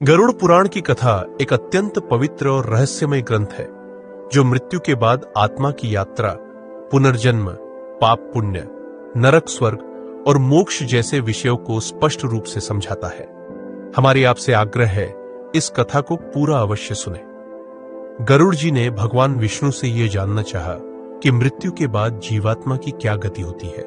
गरुड़ पुराण की कथा एक अत्यंत पवित्र और रहस्यमय ग्रंथ है जो मृत्यु के बाद आत्मा की यात्रा, पुनर्जन्म, पाप पुण्य, नरक स्वर्ग और मोक्ष जैसे विषयों को स्पष्ट रूप से समझाता है। हमारी आपसे आग्रह है, इस कथा को पूरा अवश्य सुने। गरुड़ जी ने भगवान विष्णु से यह जानना चाहा कि मृत्यु के बाद जीवात्मा की क्या गति होती है,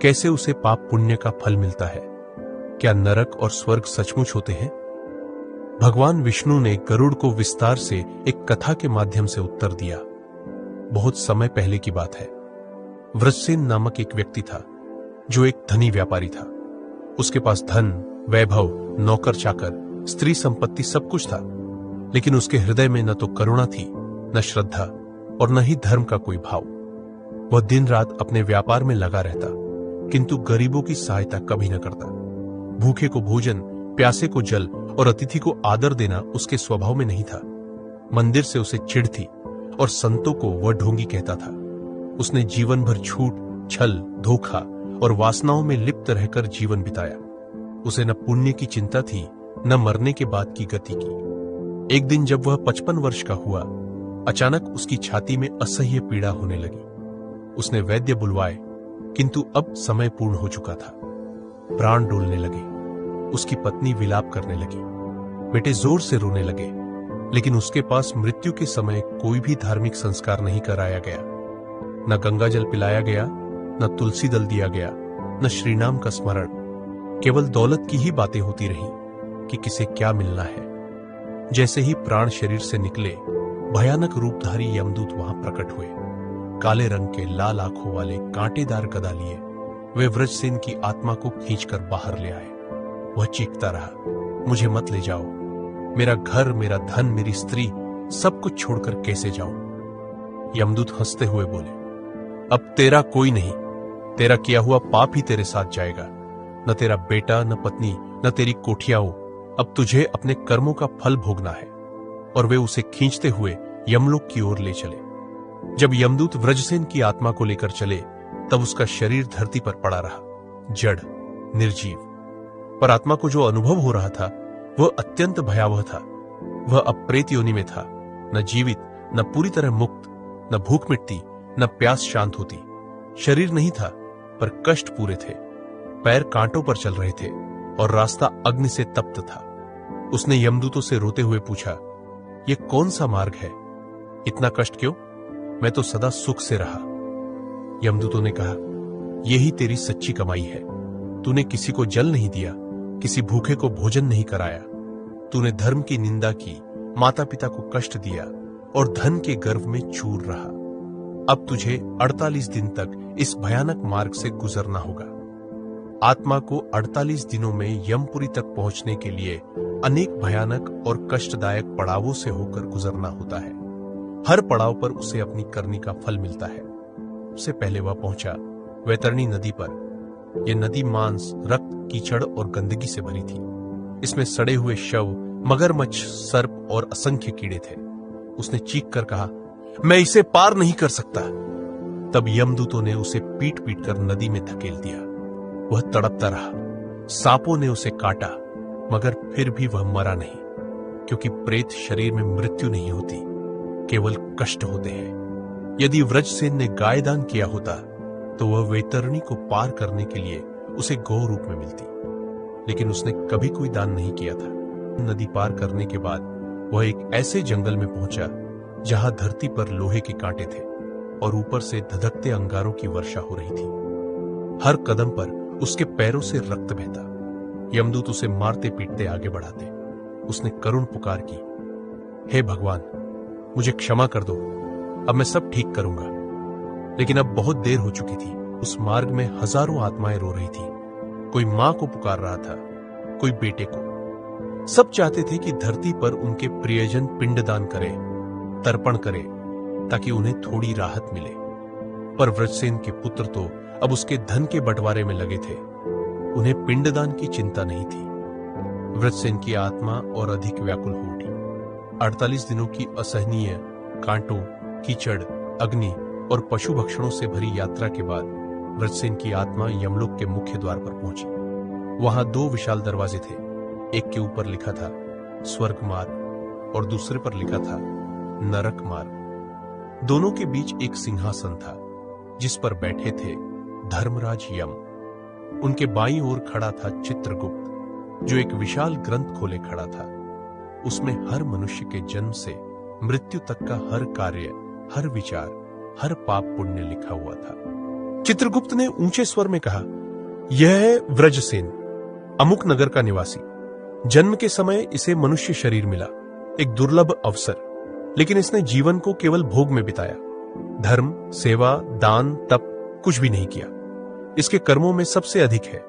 कैसे उसे पाप पुण्य का फल मिलता है, क्या नरक और स्वर्ग सचमुच होते हैं। भगवान विष्णु ने गरुड़ को विस्तार से एक कथा के माध्यम से उत्तर दिया। बहुत समय पहले की बात है। वृषसेन नामक एक व्यक्ति था जो एक धनी व्यापारी था। उसके पास धन, वैभव, नौकर चाकर, स्त्री संपत्ति सब कुछ था, लेकिन उसके हृदय में न तो करुणा थी, न श्रद्धा और न ही धर्म का कोई भाव। वह दिन रात अपने व्यापार में लगा रहता, किंतु गरीबों की सहायता कभी न करता। भूखे को भोजन, प्यासे को जल और अतिथि को आदर देना उसके स्वभाव में नहीं था। मंदिर से उसे चिढ़ थी और संतों को वह ढोंगी कहता था। उसने जीवन भर झूठ, छल, धोखा और वासनाओं में लिप्त रहकर जीवन बिताया। उसे न पुण्य की चिंता थी, न मरने के बाद की गति की। एक दिन जब वह 55 वर्ष का हुआ, अचानक उसकी छाती में असह्य पीड़ा होने लगी। उसने वैद्य बुलवाए, किंतु अब समय पूर्ण हो चुका था। प्राण डोलने लगे। उसकी पत्नी विलाप करने लगी, बेटे जोर से रोने लगे, लेकिन उसके पास मृत्यु के समय कोई भी धार्मिक संस्कार नहीं कराया गया। न गंगा जल पिलाया गया, न तुलसी दल दिया गया, न श्रीनाम का स्मरण। केवल दौलत की ही बातें होती रही कि किसे क्या मिलना है। जैसे ही प्राण शरीर से निकले, भयानक रूपधारी यमदूत वहां प्रकट हुए। काले रंग के लाल आंखों वाले कांटेदार गदा लिए वे वृषसेन की आत्मा को खींचकर बाहर ले आए। वह चीखता रहा, मुझे मत ले जाओ। मेरा घर, मेरा धन, मेरी स्त्री, सब कुछ छोड़कर कैसे जाऊं। यमदूत हंसते हुए बोले, अब तेरा कोई नहीं, तेरा किया हुआ पाप ही तेरे साथ जाएगा। न तेरा बेटा, न पत्नी, न तेरी कोठियाओं। अब तुझे अपने कर्मों का फल भोगना है। और वे उसे खींचते हुए यमलोक की ओर ले चले। जब यमदूत वृषसेन की आत्मा को लेकर चले, तब उसका शरीर धरती पर पड़ा रहा, जड़, निर्जीव। पर आत्मा को जो अनुभव हो रहा था वह अत्यंत भयावह था। वह अब प्रेत योनि में था, न जीवित, न पूरी तरह मुक्त, न भूख मिटती, न प्यास शांत होती। शरीर नहीं था, पर कष्ट पूरे थे। पैर कांटों पर चल रहे थे और रास्ता अग्नि से तप्त था। उसने यमदूतों से रोते हुए पूछा, यह कौन सा मार्ग है? इतना कष्ट क्यों? मैं तो सदा सुख से रहा। यमदूतों ने कहा, यही तेरी सच्ची कमाई है। तूने किसी को जल नहीं दिया, किसी भूखे को भोजन नहीं कराया। तूने धर्म की निंदा की, माता पिता को कष्ट दिया और धन के गर्व में चूर रहा। अब तुझे 48 दिन तक इस भयानक मार्ग से गुजरना होगा। आत्मा को 48 दिनों में यमपुरी तक पहुंचने के लिए अनेक भयानक और कष्टदायक पड़ावों से होकर गुजरना होता है। हर पड़ाव पर उसे अपनी करनी का फल मिलता है। उससे पहले वह पहुंचा वैतरणी नदी पर। यह नदी मांस, रक्त, कीचड़ और गंदगी से भरी थी। इसमें सड़े हुए शव, मगरमच्छ, सर्प और असंख्य कीड़े थे। उसने चीख कर कहा, मैं इसे पार नहीं कर सकता। तब यमदूतों ने उसे पीट पीट कर नदी में धकेल दिया। वह तड़पता रहा। सांपों ने उसे काटा, मगर फिर भी वह मरा नहीं, क्योंकि प्रेत शरीर में मृत्यु नहीं होती, केवल कष्ट होते हैं। यदि वृषसेन ने गाय दान किया होता तो वह वैतरणी को पार करने के लिए उसे गौ रूप में मिलती, लेकिन उसने कभी कोई दान नहीं किया था। नदी पार करने के बाद वह एक ऐसे जंगल में पहुंचा जहां धरती पर लोहे के कांटे थे और ऊपर से धधकते अंगारों की वर्षा हो रही थी। हर कदम पर उसके पैरों से रक्त बहता। यमदूत उसे मारते पीटते आगे बढ़ाते। उसने करुण पुकार की, हे भगवान, मुझे क्षमा कर दो, अब मैं सब ठीक करूंगा। लेकिन अब बहुत देर हो चुकी थी। उस मार्ग में हजारों आत्माएं रो रही थी। कोई मां को पुकार रहा था, कोई बेटे को। सब चाहते थे कि धरती पर उनके प्रियजन पिंडदान करे, तर्पण करे, ताकि उन्हें थोड़ी राहत मिले। पर वृषसेन के पुत्र तो अब उसके धन के बंटवारे में लगे थे। उन्हें पिंडदान की चिंता नहीं थी। वृषसेन की आत्मा और अधिक व्याकुल हो उठी। 48 दिनों की असहनीय कांटों, कीचड़, अग्नि और पशु भक्षणों से भरी यात्रा के बाद वृषसेन की आत्मा यमलोक के मुख्य द्वार पर पहुंची। वहां 2 विशाल दरवाजे थे। एक के ऊपर लिखा था, स्वर्ग मार्ग और दूसरे पर लिखा था नरक मार्ग। दोनों के बीच एक सिंहासन था जिस पर बैठे थे धर्मराज यम। उनके बाईं ओर खड़ा था चित्रगुप्त, जो एक विशाल ग्रंथ खोले खड़ा था। उसमें हर मनुष्य के जन्म से मृत्यु तक का हर कार्य, हर विचार, हर पाप पुण्य लिखा हुआ था। चित्रगुप्त ने ऊंचे स्वर में कहा, यह है व्रजसेन, अमुक नगर का निवासी। जन्म के समय इसे मनुष्य शरीर मिला, एक दुर्लभ अवसर, लेकिन इसने जीवन को केवल भोग में बिताया। धर्म, सेवा, दान, तप कुछ भी नहीं किया। इसके कर्मों में सबसे अधिक है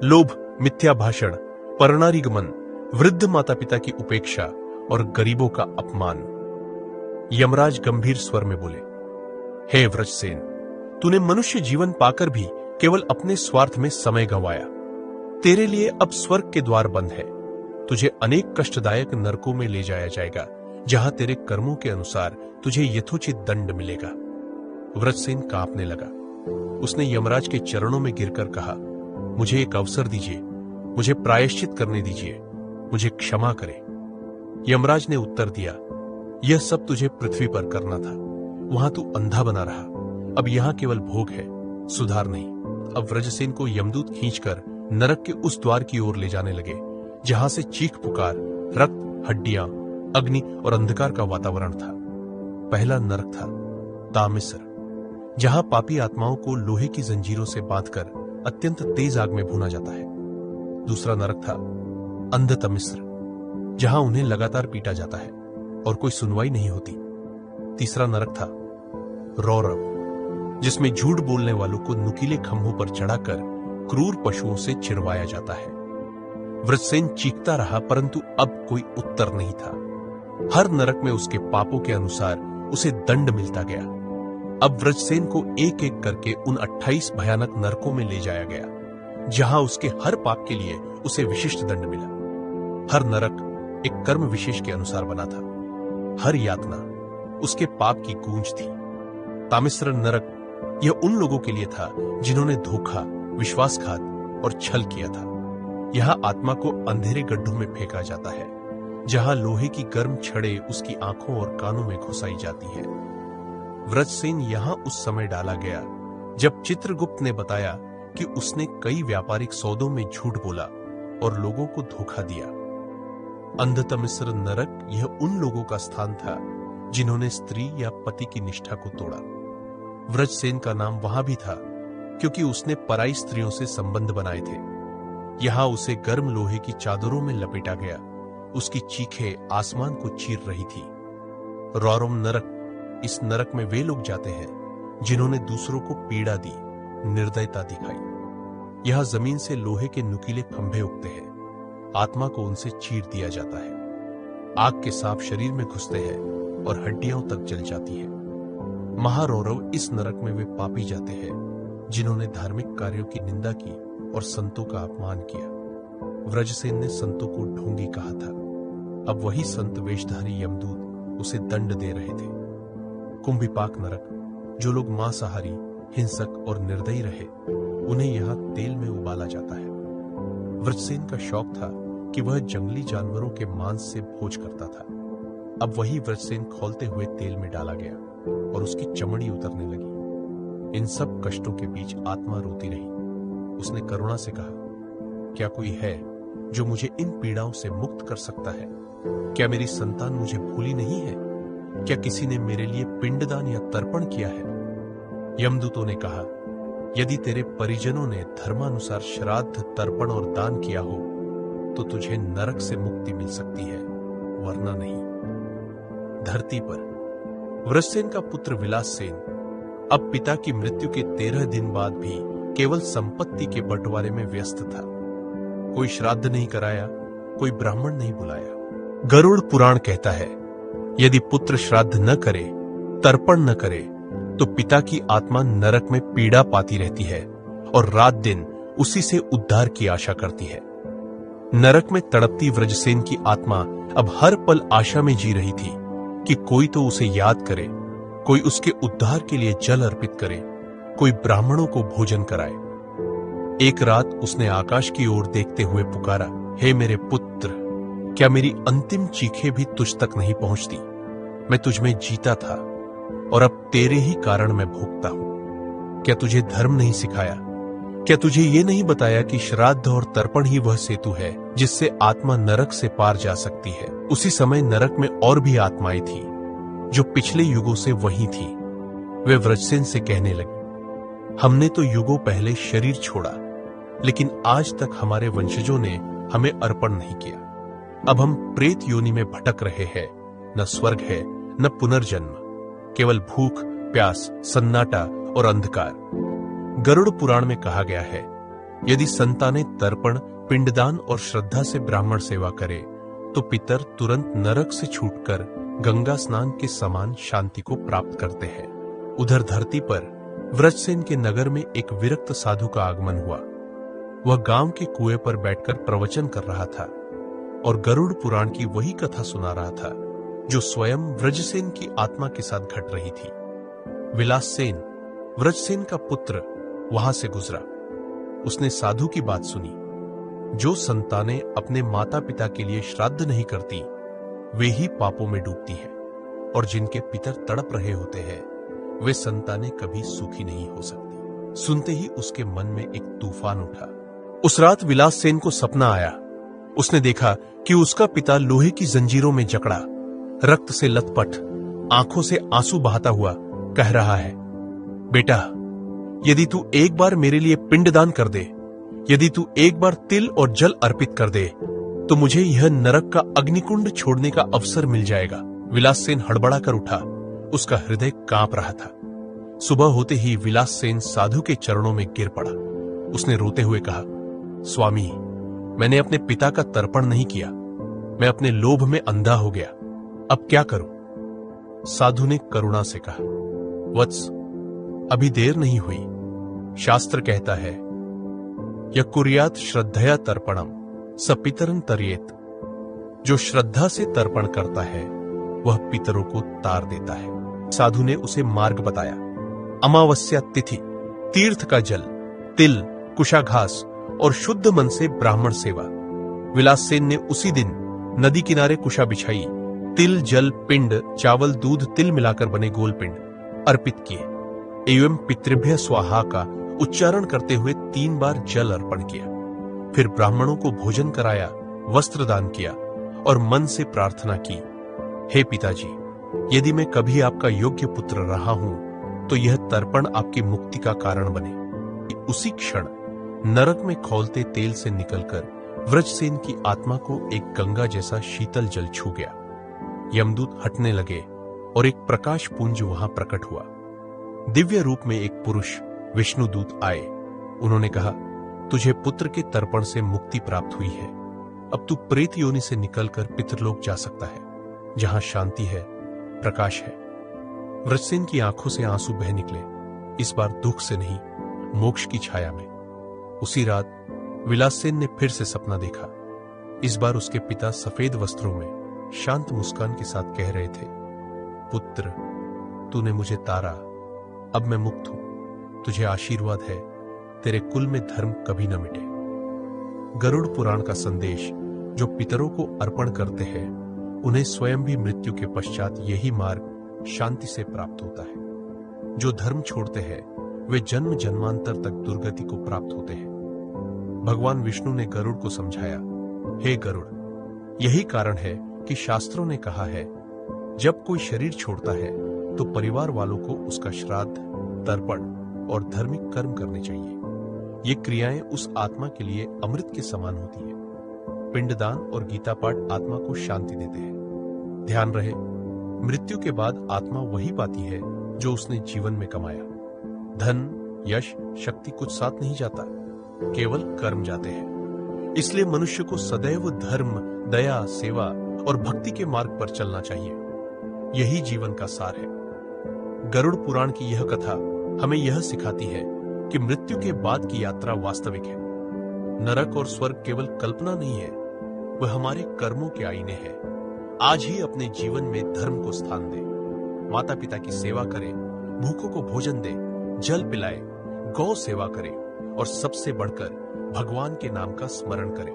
लोभ, मिथ्या भाषण, परनारीगमन, वृद्ध माता पिता की उपेक्षा और गरीबों का अपमान। यमराज गंभीर स्वर में बोले, हे व्रजसेन, तूने मनुष्य जीवन पाकर भी केवल अपने स्वार्थ में समय गंवाया। तेरे लिए अब स्वर्ग के द्वार बंद है। तुझे अनेक कष्टदायक नरकों में ले जाया जाएगा, जहां तेरे कर्मों के अनुसार तुझे यथोचित दंड मिलेगा। व्रजसेन कांपने लगा। उसने यमराज के चरणों में गिरकर कहा, मुझे एक अवसर दीजिए, मुझे प्रायश्चित करने दीजिए, मुझे क्षमा करें। यमराज ने उत्तर दिया, यह सब तुझे पृथ्वी पर करना था, वहां तू अंधा बना रहा। अब यहां केवल भोग है, सुधार नहीं। अब व्रजसेन को यमदूत खींचकर नरक के उस द्वार की ओर ले जाने लगे जहां से चीख पुकार, रक्त, हड्डियां, अग्नि और अंधकार का वातावरण था। पहला नरक था तामिस्र, जहां पापी आत्माओं को लोहे की जंजीरों से बांधकर अत्यंत तेज आग में भूना जाता है। दूसरा नरक था अंधतमिस्र, जहां उन्हें लगातार पीटा जाता है और कोई सुनवाई नहीं होती। तीसरा नरक था रौरव, जिसमें झूठ बोलने वालों को नुकीले खंभों पर चढ़ाकर क्रूर पशुओं से चिरवाया जाता है। व्रजसेन चीखता रहा, परंतु अब कोई उत्तर नहीं था। हर नरक में उसके पापों के अनुसार उसे दंड मिलता गया। अब व्रजसेन को एक एक करके उन 28 भयानक नरकों में ले जाया गया, जहां उसके हर पाप के लिए उसे विशिष्ट दंड मिला। हर नरक एक कर्म विशेष के अनुसार बना था। हर यातना उसके पाप की गूंज थी। तामिस्र नरक यह उन लोगों के लिए था जिन्होंने धोखा, विश्वासघात और छल किया था। यहां आत्मा को अंधेरे गड्ढों में फेंका जाता है, जहां लोहे की गर्म छड़ें उसकी आंखों और कानों में घुसाई जाती है। व्रजसेन यहां उस समय डाला गया जब चित्रगुप्त ने बताया कि उसने कई व्यापारिक सौदों में झूठ बोला और लोगों को धोखा दिया। अंधतमिस्र नरक यह उन लोगों का स्थान था जिन्होंने स्त्री या पति की निष्ठा को तोड़ा। व्रजसेन का नाम वहां भी था क्योंकि उसने पराई स्त्रियों से संबंध बनाए थे। यहां उसे गर्म लोहे की चादरों में लपेटा गया। उसकी चीखें आसमान को चीर रही थी। रौरव नरक, इस नरक में वे लोग जाते हैं जिन्होंने दूसरों को पीड़ा दी, निर्दयता दिखाई। यहां जमीन से लोहे के नुकीले खंभे उगते हैं। आत्मा को उनसे चीर दिया जाता है। आग के सांप शरीर में घुसते हैं और हड्डियों तक जल जाती है। महारौरव, इस नरक में वे पापी जाते हैं जिन्होंने धार्मिक कार्यों की निंदा की और संतों का अपमान किया। व्रजसेन ने संतों को ढोंगी कहा था। अब वही संत वेशधारी यमदूत उसे दंड दे रहे थे। कुंभिपाक नरक, जो लोग मांसाहारी, हिंसक और निर्दयी रहे, उन्हें यहां तेल में उबाला जाता है। व्रजसेन का शौक था कि वह जंगली जानवरों के मांस से भोज करता था। अब वही व्रजसेन खौलते हुए तेल में डाला गया और उसकी चमड़ी उतरने लगी। इन सब कष्टों के बीच आत्मा रोती रही। उसने करुणा से कहा, क्या कोई है जो मुझे इन पीड़ाओं से मुक्त कर सकता है? क्या मेरी संतान मुझे भूली नहीं है? क्या किसी ने मेरे लिए पिंडदान या तर्पण किया है? यमदूतों ने कहा, यदि तेरे परिजनों ने धर्मानुसार श्राद्ध, तर्पण और दान किया हो तो तुझे नरक से मुक्ति मिल सकती है, वरना नहीं। धरती पर व्रजसेन का पुत्र विलाससेन अब पिता की मृत्यु के 13 दिन बाद भी केवल संपत्ति के बंटवारे में व्यस्त था। कोई श्राद्ध नहीं कराया, कोई ब्राह्मण नहीं बुलाया। गरुड़ पुराण कहता है, यदि पुत्र श्राद्ध न करे, तर्पण न करे, तो पिता की आत्मा नरक में पीड़ा पाती रहती है और रात दिन उसी से उद्धार की आशा करती है। नरक में तड़पती व्रजसेन की आत्मा अब हर पल आशा में जी रही थी कि कोई तो उसे याद करे, कोई उसके उद्धार के लिए जल अर्पित करे, कोई ब्राह्मणों को भोजन कराए। एक रात उसने आकाश की ओर देखते हुए पुकारा, हे मेरे पुत्र, क्या मेरी अंतिम चीखें भी तुझ तक नहीं पहुंचती? मैं तुझ में जीता था और अब तेरे ही कारण मैं भोगता हूं। क्या तुझे धर्म नहीं सिखाया? क्या तुझे ये नहीं बताया कि श्राद्ध और तर्पण ही वह सेतु है जिससे आत्मा नरक से पार जा सकती है? उसी समय नरक में और भी आत्माएं थी जो पिछले युगों से वहीं थी। वे व्रजसेन से कहने लगे, हमने तो युगों पहले शरीर छोड़ा, लेकिन आज तक हमारे वंशजों ने हमें अर्पण नहीं किया। अब हम प्रेत योनि में भटक रहे हैं। न स्वर्ग है न पुनर्जन्म, केवल भूख, प्यास, सन्नाटा और अंधकार। गरुड़ पुराण में कहा गया है, यदि संतानें तर्पण, पिंडदान और श्रद्धा से ब्राह्मण सेवा करे तो पितर तुरंत नरक से छूटकर गंगा स्नान के समान शांति को प्राप्त करते हैं। उधर धरती पर व्रजसेन के नगर में एक विरक्त साधु का आगमन हुआ। वह गांव के कुएं पर बैठकर प्रवचन कर रहा था और गरुड़ पुराण की वही कथा सुना रहा था जो स्वयं व्रजसेन की आत्मा के साथ घट रही थी। विलाससेन, व्रजसेन का पुत्र, वहां से गुजरा। उसने साधु की बात सुनी। जो संतानें अपने माता पिता के लिए श्राद्ध नहीं करती वे ही पापों में डूबती हैं, और जिनके पितर तड़प रहे होते हैं वे संतानें कभी सुखी नहीं हो सकती। सुनते ही उसके मन में एक तूफान उठा। उस रात विलाससेन को सपना आया। उसने देखा कि उसका पिता लोहे की जंजीरों में जकड़ा, रक्त से लथपथ, आंखों से आंसू बहाता हुआ कह रहा है, बेटा, यदि तू एक बार मेरे लिए पिंडदान कर दे, यदि तू एक बार तिल और जल अर्पित कर दे, तो मुझे यह नरक का अग्निकुंड छोड़ने का अवसर मिल जाएगा। विलाससेन हड़बड़ा कर उठा। उसका हृदय कांप रहा था। सुबह होते ही विलाससेन साधु के चरणों में गिर पड़ा। उसने रोते हुए कहा, स्वामी, मैंने अपने पिता का तर्पण नहीं किया। मैं अपने लोभ में अंधा हो गया। अब क्या करूं? साधु ने करुणा से कहा, वत्स, अभी देर नहीं हुई। शास्त्र कहता है, यकुर्यात श्रद्धया तर्पणम स पितरं तर्येत। जो श्रद्धा से तर्पण करता है वह पितरों को तार देता है। साधु ने उसे मार्ग बताया। अमावस्या तिथि, तीर्थ का जल, तिल, कुशाघास और शुद्ध मन से ब्राह्मण सेवा। विलाससेन ने उसी दिन नदी किनारे कुशा बिछाई, तिल, जल, पिंड, चावल, दूध, तिल मिलाकर बने गोल पिंड अर्पित किए एवं पितृभ्य स्वाहा का उच्चारण करते हुए 3 बार जल अर्पण किया। फिर ब्राह्मणों को भोजन कराया, वस्त्र दान किया और मन से प्रार्थना की, हे पिताजी, यदि मैं कभी आपका योग्य पुत्र रहा हूं तो यह तर्पण आपकी मुक्ति का कारण बने। उसी क्षण नरक में खौलते तेल से निकलकर व्रजसेन की आत्मा को एक गंगा जैसा शीतल जल छू गया। यमदूत हटने लगे और एक प्रकाश पुंज वहां प्रकट हुआ। दिव्य रूप में एक पुरुष विष्णुदूत आए। उन्होंने कहा, तुझे पुत्र के तर्पण से मुक्ति प्राप्त हुई है। अब तू प्रेत योनि से निकलकर पितरलोक जा सकता है, जहां शांति है, प्रकाश है। व्रजसेन की आंखों से आंसू बह निकले, इस बार दुख से नहीं, मोक्ष की छाया में। उसी रात विलाससेन ने फिर से सपना देखा। इस बार उसके पिता सफेद वस्त्रों में शांत मुस्कान के साथ कह रहे थे, पुत्र, तूने मुझे तारा, अब मैं मुक्त हूं। तुझे आशीर्वाद है, तेरे कुल में धर्म कभी न मिटे। गरुड़ पुराण का संदेश, जो पितरों को अर्पण करते हैं उन्हें स्वयं भी मृत्यु के पश्चात यही मार्ग शांति से प्राप्त होता है। जो धर्म छोड़ते हैं वे जन्म जन्मांतर तक दुर्गति को प्राप्त होते हैं। भगवान विष्णु ने गरुड़ को समझाया, हे गरुड़, यही कारण है कि शास्त्रों ने कहा है, जब कोई शरीर छोड़ता है तो परिवार वालों को उसका श्राद्ध, तर्पण और धार्मिक कर्म करने चाहिए। ये क्रियाएं उस आत्मा के लिए अमृत के समान होती है। पिंडदान और गीता पाठ आत्मा को शांति देते हैं। ध्यान रहे, मृत्यु के बाद आत्मा वही पाती है जो उसने जीवन में कमाया। धन, यश, शक्ति कुछ साथ नहीं जाता, केवल कर्म जाते हैं। इसलिए मनुष्य को सदैव धर्म, दया, सेवा और भक्ति के मार्ग पर चलना चाहिए। यही जीवन का सार है। गरुड़ पुराण की यह कथा हमें यह सिखाती है कि मृत्यु के बाद की यात्रा वास्तविक है। नरक और स्वर्ग केवल कल्पना नहीं है, वह हमारे कर्मों के आईने हैं। आज ही अपने जीवन में धर्म को स्थान दे, माता पिता की सेवा करे, भूखों को भोजन दे, जल पिलाए, गौ सेवा करे और सबसे बढ़कर भगवान के नाम का स्मरण करे।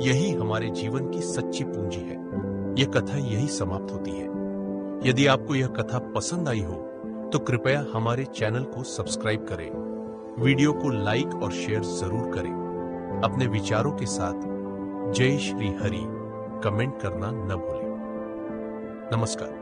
यही हमारे जीवन की सच्ची पूंजी है। यह कथा यही समाप्त होती है। यदि आपको यह कथा पसंद आई हो तो कृपया हमारे चैनल को सब्सक्राइब करें, वीडियो को लाइक और शेयर जरूर करें। अपने विचारों के साथ जय श्री हरि कमेंट करना न भूलें। नमस्कार।